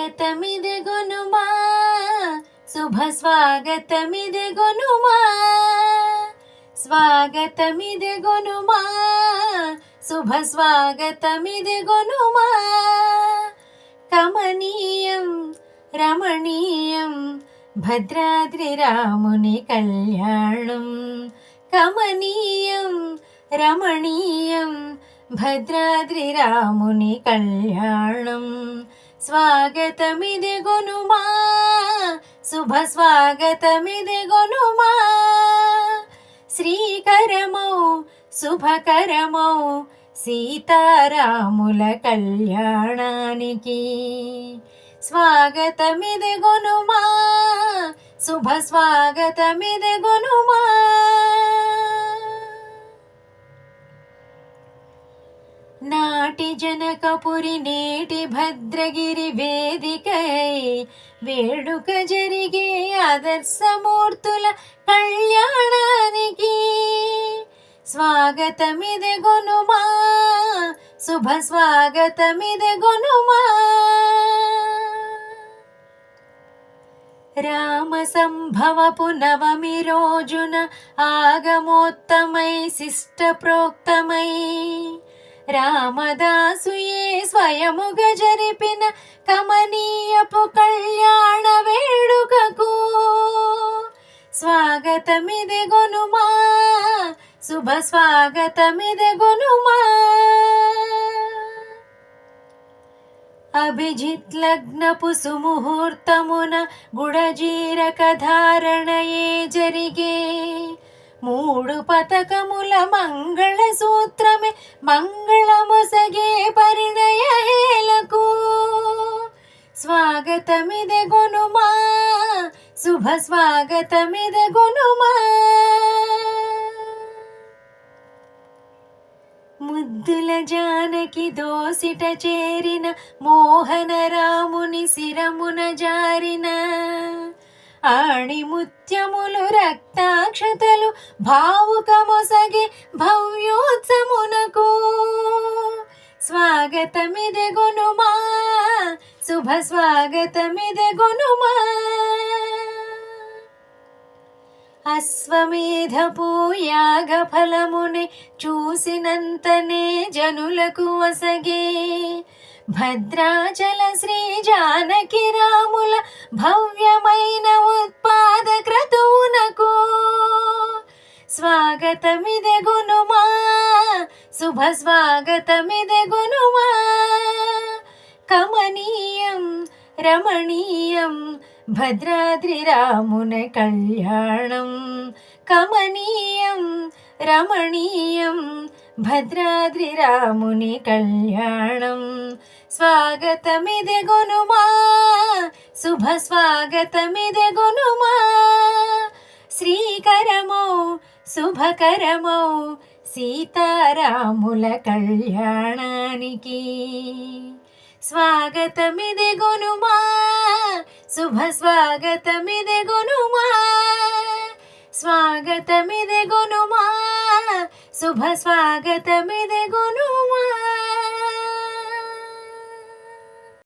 స్వాగతమిదిగొనుమా శుభ స్వాగతమిదిగొనుమా స్వాగతమిదిగొనుమా శుభ స్వాగతమిదిగొనుమా కమనీయం రమణీయం భద్రాద్రి రాముని కళ్యాణం కమనీయం రమణీయం భద్రాద్రి రాముని కళ్యాణం స్వాగతమిదిగొనుమా శుభ స్వాగతమిదిగొనుమా శ్రీకరమౌ శుభకరమౌ సీతారాముల కళ్యాణానికి స్వాగతమిదిగొనుమా శుభ స్వాగతమిదిగొనుమా నాటి జనకపురి నేటి భద్రగిరి వేదికై వేడుక జరిగే ఆదర్శమూర్తుల కళ్యాణానికి స్వాగతమిదిగొనుమా శుభ స్వాగతమిదిగొనుమా రామ సంభవపు నవమి రోజున ఆగమోత్తమై శిష్ట ప్రోక్తమై రామదాసుయే స్వయముగా జరిపిన కమనీయపు కళ్యాణ వేడుకకు స్వాగతమిదిగొనుమా శుభ స్వాగతమిదిగొనుమా అభిజిత్ లగ్నపు సుముహూర్తమున గుడజీరక ధారణయే జరిగే మూడు పతకముల మంగళ సూత్రమే మంగళమొసగే పరిణయ హేలకు స్వాగతమిదిగొనుమా శుభ స్వాగతమిదిగొనుమా ముద్దుల జానకి దోసిట చేరిన మోహన రాముని శిరమున జారిన ఆణిముత్యములు రక్తాక్షతలు భావుకమొసగే భవ్యోత్సమునకు స్వాగతమిదిగొనుమా శుభ స్వాగతమిదిగొనుమా అశ్వమేధపు యాగ ఫలమునే చూసినంతనే జనులకు వసగే భద్రాచల శ్రీ జానకి రాముల భవ్యమైన ఉత్పాద క్రతువునకు స్వాగతమిదిగొనుమా శుభ స్వాగతమిదిగొనుమా కమనీయం రమణీయం భద్రాద్రి రామున కళ్యాణం కమనీయం రమణీయం భద్రాద్రి రాముని కళ్యాణం స్వాగతమిదిగొనుమా శుభ స్వాగతమిదిగొనుమా శ్రీకరమౌ శుభకరమౌ సీతారాముల కళ్యాణానికి స్వాగతమిదిగొనుమా శుభ స్వాగతమిదిగొనుమా స్వాగతమిదిగొనుమా శుభ స్వాగతమిదిగొనుమా